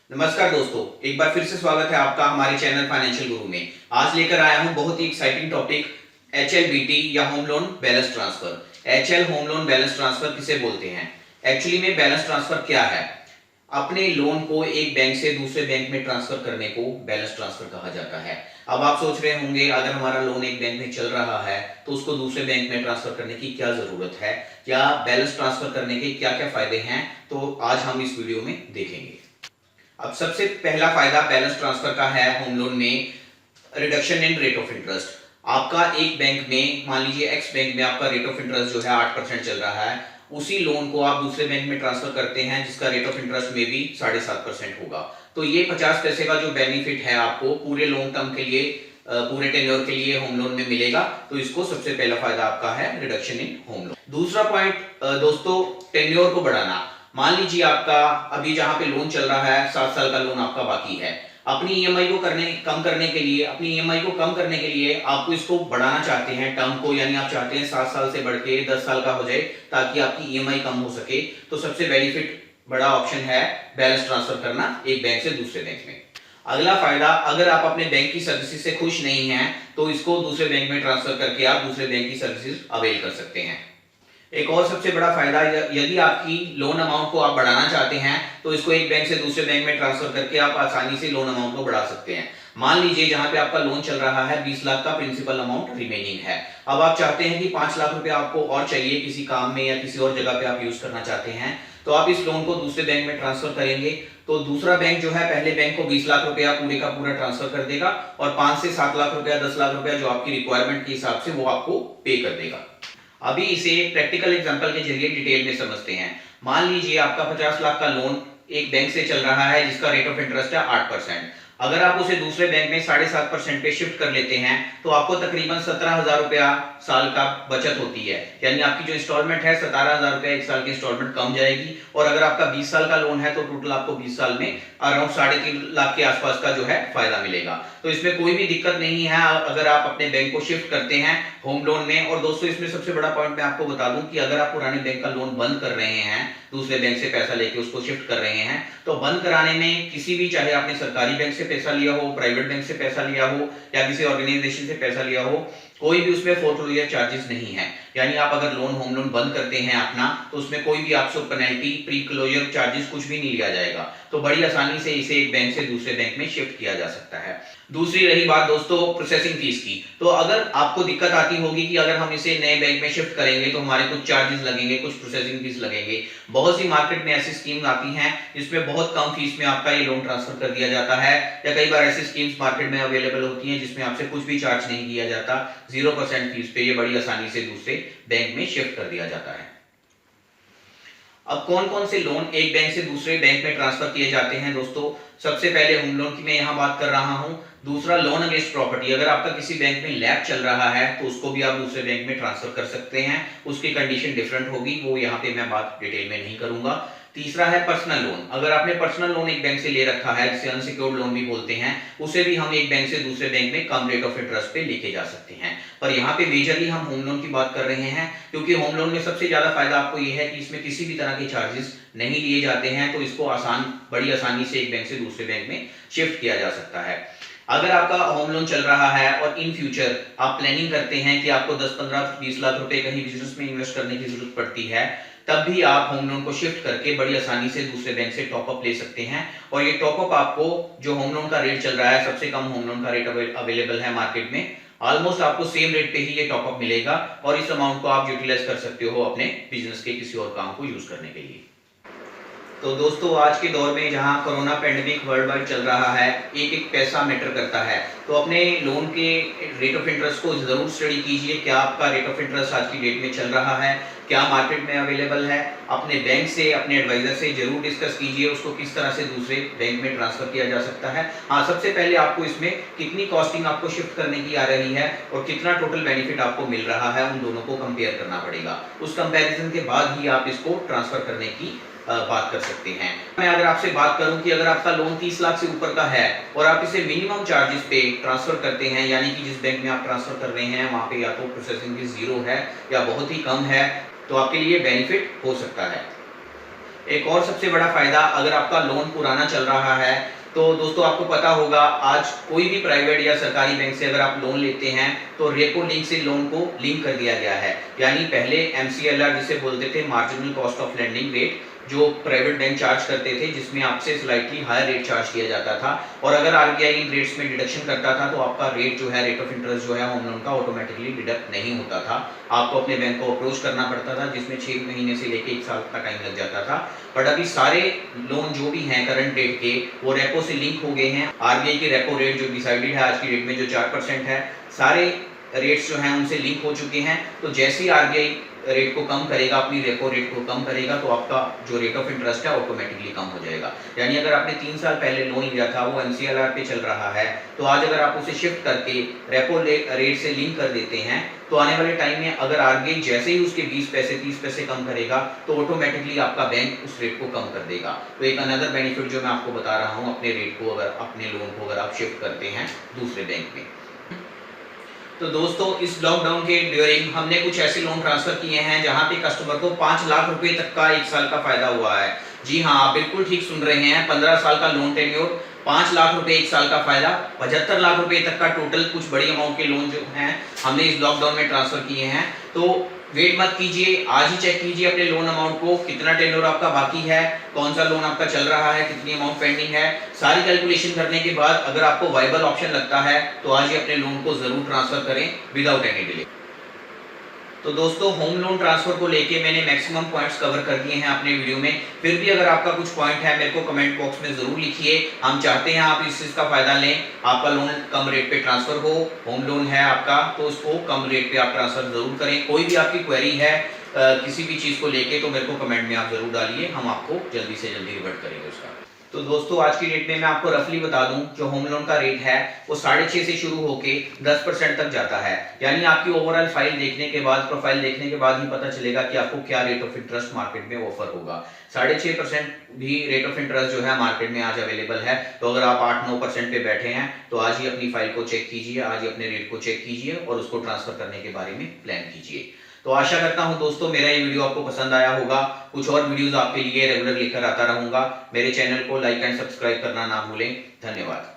नमस्कार दोस्तों, एक बार फिर से स्वागत है आपका हमारे चैनल फाइनेंशियल गुरु में। आज लेकर आया हूं बहुत ही एक्साइटिंग टॉपिक HLBT या home loan balance transfer. HL home loan balance transfer किसे बोलते हैं? एक्चुअली में बैलेंस ट्रांसफर क्या है? अपने लोन को एक बैंक से दूसरे बैंक में ट्रांसफर करने को बैलेंस ट्रांसफर कहा जाता है। अब आप सोच रहे होंगे अगर हमारा लोन एक बैंक में चल रहा है तो उसको दूसरे बैंक में ट्रांसफर करने की क्या जरूरत है, या बैलेंस ट्रांसफर करने के क्या क्या फायदे हैं, तो आज हम इस वीडियो में देखेंगे। अब सबसे पहला फायदा बैलेंस ट्रांसफर का है होम लोन में reduction in rate of interest. आपका एक बैंक में, मान लीजिए एक्स बैंक में आपका रेट ऑफ इंटरेस्ट जो है 8% चल रहा है, उसी लोन को आप दूसरे बैंक में ट्रांसफर करते हैं जिसका रेट ऑफ इंटरेस्ट में भी 7.5% होगा। तो ये 50 पैसे का जो बेनिफिट है आपको पूरे लॉन्ग टर्म के लिए, पूरे टेन्योर के लिए होम लोन में मिलेगा। तो इसको सबसे पहला फायदा आपका है रिडक्शन इन होम लोन। दूसरा पॉइंट दोस्तों, टेन्योर को बढ़ाना। मान लीजिए आपका अभी जहां पे लोन चल रहा है 7 साल का लोन आपका बाकी है, अपनी ईएमआई को कम करने के लिए, अपनी ईएमआई को कम करने के लिए आपको इसको बढ़ाना चाहते हैं टर्म को, यानी आप चाहते हैं 7 साल से बढ़ के 10 साल का हो जाए ताकि आपकी ईएमआई कम हो सके। तो सबसे बेनिफिट बड़ा ऑप्शन है बैलेंस ट्रांसफर करना एक बैंक से दूसरे बैंक में। अगला फायदा, अगर आप अपने बैंक की सर्विसेज से खुश नहीं हैं तो इसको दूसरे बैंक में ट्रांसफर करके आप दूसरे बैंक की सर्विसेज अवेल कर सकते हैं। एक और सबसे बड़ा फायदा, यदि आपकी लोन अमाउंट को आप बढ़ाना चाहते हैं तो इसको एक बैंक से दूसरे बैंक में ट्रांसफर करके आप आसानी से लोन अमाउंट को बढ़ा सकते हैं। मान लीजिए जहां पे आपका लोन चल रहा है 20 लाख का प्रिंसिपल अमाउंट रिमेनिंग है, अब आप चाहते हैं कि 5 लाख रुपए आपको और चाहिए किसी काम में या किसी और जगह पे आप यूज करना चाहते हैं, तो आप इस लोन को दूसरे बैंक में ट्रांसफर करेंगे तो दूसरा बैंक जो है पहले बैंक को 20 लाख रुपया पूरे का पूरा ट्रांसफर कर देगा और 5 से 7 लाख रुपया, 10 लाख रुपया जो आपकी रिक्वायरमेंट के हिसाब से वो आपको पे कर देगा। अभी इसे प्रैक्टिकल एग्जांपल के जरिए डिटेल में समझते हैं। मान लीजिए आपका 50 लाख का लोन एक बैंक से चल रहा है जिसका रेट ऑफ इंटरेस्ट है 8%। अगर आप उसे दूसरे बैंक में 7.5% पे शिफ्ट कर लेते हैं तो आपको तकरीबन 17,000 रुपया साल का बचत होती है, यानी आपकी जो इंस्टॉलमेंट है 17,000 रुपया एक साल की इंस्टॉलमेंट कम जाएगी। और अगर आपका 20 साल का लोन है तो टोटल आपको 20 साल में अराउंड 3.5 लाख के आसपास का जो है फायदा मिलेगा। तो इसमें कोई भी दिक्कत नहीं है अगर आप अपने बैंक को शिफ्ट करते हैं होम लोन में। और दोस्तों इसमें सबसे बड़ा पॉइंट मैं आपको बता दूं कि अगर आप पुराने बैंक का लोन बंद कर रहे हैं, दूसरे बैंक से पैसा लेके उसको शिफ्ट कर रहे हैं, तो बंद कराने में किसी भी, चाहे आपने सरकारी बैंक से पैसा लिया हो, प्राइवेट बैंक से पैसा लिया हो या किसी ऑर्गेनाइजेशन से पैसा लिया हो, कोई भी उसमें फोरक्लोजर चार्जेस नहीं है। यानी आप अगर होम लोन बंद करते हैं अपना तो उसमें कोई भी आपसे पेनल्टी, प्री क्लोजर चार्जेस कुछ भी नहीं लिया जाएगा। तो बड़ी आसानी से इसे एक बैंक से दूसरे बैंक में शिफ्ट किया जा सकता है। दूसरी रही बात दोस्तों प्रोसेसिंग फीस की, तो अगर आपको दिक्कत आती होगी कि अगर हम इसे नए बैंक में शिफ्ट करेंगे तो हमारे कुछ चार्जेस लगेंगे, कुछ प्रोसेसिंग फीस लगेंगे। बहुत सी मार्केट में ऐसी स्कीम आती हैं जिसमें बहुत कम फीस में आपका ये लोन ट्रांसफर कर दिया जाता है, या कई बार ऐसी स्कीम्स मार्केट में अवेलेबल होती हैं जिसमें आपसे कुछ भी चार्ज नहीं किया जाता, 0% फीस पे ये बड़ी आसानी से दूसरे बैंक में शिफ्ट कर दिया जाता है। अब कौन कौन से लोन एक बैंक से दूसरे बैंक में ट्रांसफर किए जाते हैं दोस्तों? सबसे पहले होम लोन की मैं यहाँ बात कर रहा हूँ। दूसरा लोन अगेंस्ट प्रॉपर्टी, अगर आपका किसी बैंक में लैब चल रहा है तो उसको भी आप दूसरे बैंक में ट्रांसफर कर सकते हैं, उसकी कंडीशन डिफरेंट होगी, वो यहाँ पे मैं बात डिटेल में नहीं करूंगा। तीसरा है पर्सनल लोन, अगर आपने पर्सनल लोन एक बैंक से ले रखा है जिसे अनसिक्योर्ड लोन भी बोलते हैं, उसे भी हम एक बैंक से दूसरे बैंक में कम रेट ऑफ इंटरेस्ट पे लेके जा सकते हैं। पर यहाँ पे मेजरली हम होम लोन की बात कर रहे हैं क्योंकि होम लोन में सबसे ज्यादा फायदा आपको ये है कि इसमें किसी भी तरह के चार्जेस नहीं लिए जाते हैं, तो इसको बड़ी आसानी से एक बैंक से दूसरे बैंक में शिफ्ट किया जा सकता है। अगर आपका होम लोन चल रहा है और इन फ्यूचर आप प्लानिंग करते हैं कि आपको 10, 15, 20 लाख रुपए कहीं बिजनेस में इन्वेस्ट करने की जरूरत पड़ती है, तब भी आप होम लोन को शिफ्ट करके बड़ी आसानी से दूसरे बैंक से टॉप अप ले सकते हैं। और ये टॉप अप आपको, जो होम लोन का रेट चल रहा है, सबसे कम होम लोन का रेट अवेलेबल है मार्केट में, ऑलमोस्ट आपको सेम रेट पे ही ये टॉप अप मिलेगा और इस अमाउंट को आप यूटिलाइज कर सकते हो अपने बिजनेस के किसी और काम को यूज करने के लिए। तो दोस्तों आज के दौर में जहां कोरोना पेंडेमिक वर्ल्ड वाइड चल रहा है, एक एक पैसा मैटर करता है, तो अपने लोन के रेट ऑफ इंटरेस्ट को जरूर स्टडी कीजिए। क्या आपका रेट ऑफ इंटरेस्ट आज की डेट में चल रहा है, क्या मार्केट में अवेलेबल है? अपने बैंक से, अपने एडवाइजर से जरूर डिस्कस कीजिए उसको किस तरह से दूसरे बैंक में ट्रांसफर किया जा सकता है। हाँ, सबसे पहले आपको इसमें कितनी कॉस्टिंग आपको शिफ्ट करने की आ रही है और कितना टोटल बेनिफिट आपको मिल रहा है, उन दोनों को कंपेयर करना पड़ेगा। उस कंपैरिजन के बाद ही आप इसको ट्रांसफर करने की बात कर सकते हैं। मैं अगर आपसे बात करूं कि अगर आपका लोन 30 लाख से ऊपर का है और आप इसे मिनिमम चार्जेस पे ट्रांसफर करते हैं, यानी कि जिस बैंक में आप ट्रांसफर कर रहे हैं वहां पे या तो प्रोसेसिंग फीस 0 है या बहुत ही कम है, तो आपके लिए बेनिफिट हो सकता है। एक और सबसे बड़ा फायदा, अगर आपका लोन पुराना चल रहा है तो दोस्तों आपको पता होगा, आज कोई भी प्राइवेट या सरकारी बैंक से अगर आप लोन लेते हैं तो रेपो लिंक से लोन को लिंक कर दिया गया है। यानी पहले MCLR जिसे बोलते थे, marginal cost of lending rate, जो प्राइवेट बैंक चार्ज करते थे, जिसमें आपसे स्लाइटली हायर रेट चार्ज किया जाता था, और अगर RBI इन रेट्स में डिडक्शन करता था तो आपका रेट जो है, रेट ऑफ इंटरेस्ट जो है होम लोन का, ऑटोमेटिकली डिडक्ट नहीं होता था। आपको अपने बैंक को अप्रोच करना पड़ता था, जिसमें 6 महीने से लेके 1 साल का टाइम लग जाता था। बट अभी सारे लोन जो भी हैं करंट डेट के, वो रेपो से लिंक हो गए हैं। RBI की रेपो रेट जो डिसाइडेड है आज की डेट में, जो 4% है, सारे रेट्स जो हैं उनसे लिंक हो चुके हैं। तो जैसे ही RBI रेट को कम करेगा, अपनी रेपो रेट को कम करेगा, तो आपका जो रेट ऑफ इंटरेस्ट है ऑटोमेटिकली कम हो जाएगा। यानी अगर आपने 3 साल पहले लोन लिया था, वो MCLR पे चल रहा है, तो आज अगर आप उसे शिफ्ट करके रेपो रेट से लिंक कर देते हैं, तो आने वाले टाइम में अगर RBI जैसे ही उसके 20 पैसे 30 पैसे कम करेगा, तो ऑटोमेटिकली आपका बैंक उस रेट को कम कर देगा। तो एक अनदर बेनिफिट जो मैं आपको बता रहा हूँ, अपने रेट को, अगर अपने लोन को अगर आप शिफ्ट करते हैं दूसरे बैंक में। तो दोस्तों, इस लॉकडाउन के ड्यूरिंग हमने कुछ ऐसे लोन ट्रांसफर किए हैं जहां पे कस्टमर को 5 लाख रुपए तक का 1 साल का फायदा हुआ है। जी हाँ, आप बिल्कुल ठीक सुन रहे हैं, 15 साल का लोन टेन्योर, 5 लाख रुपए 1 साल का फायदा, 75 लाख रुपए तक का टोटल, कुछ बड़ी अमाउंट के लोन जो हैं हमने इस लॉकडाउन में ट्रांसफर किए हैं। तो वेट मत कीजिए, आज ही चेक कीजिए अपने लोन अमाउंट को, कितना टेन्योर आपका बाकी है, कौन सा लोन आपका चल रहा है, कितनी अमाउंट पेंडिंग है। सारी कैलकुलेशन करने के बाद अगर आपको वाइबल ऑप्शन लगता है तो आज ही अपने लोन को जरूर ट्रांसफर करें विदाउट एनी डिले। तो दोस्तों, होम लोन ट्रांसफर को लेके मैंने मैक्सिमम पॉइंट्स कवर कर दिए हैं अपने वीडियो में। फिर भी अगर आपका कुछ पॉइंट है, मेरे को कमेंट बॉक्स में जरूर लिखिए। हम चाहते हैं आप इस चीज का फायदा लें, आपका लोन कम रेट पे ट्रांसफर हो। होम लोन है आपका तो उसको कम रेट पे आप ट्रांसफर जरूर करें। कोई भी आपकी क्वेरी है किसी भी चीज को लेके, तो मेरे को कमेंट में आप जरूर डालिए, हम आपको जल्दी से जल्दी रिवर्ट करेंगे उसका। तो दोस्तों, आज की डेट में मैं आपको रफली बता दूं, जो होम लोन का रेट है वो 6.5 से शुरू होके 10% तक जाता है। यानी आपकी ओवरऑल फाइल देखने के बाद, प्रोफाइल देखने के बाद ही पता चलेगा कि आपको क्या रेट ऑफ इंटरेस्ट मार्केट में ऑफर होगा। 6.5% भी रेट ऑफ इंटरेस्ट जो है मार्केट में आज अवेलेबल है। तो अगर आप 8-9% पे बैठे हैं तो आज ही अपनी फाइल को चेक कीजिए, आज ही अपने रेट को चेक कीजिए और उसको ट्रांसफर करने के बारे में प्लान कीजिए। तो आशा करता हूं दोस्तों, मेरा ये वीडियो आपको पसंद आया होगा। कुछ और वीडियोस आपके लिए रेगुलर लेकर आता रहूंगा। मेरे चैनल को लाइक एंड सब्सक्राइब करना ना भूलें। धन्यवाद।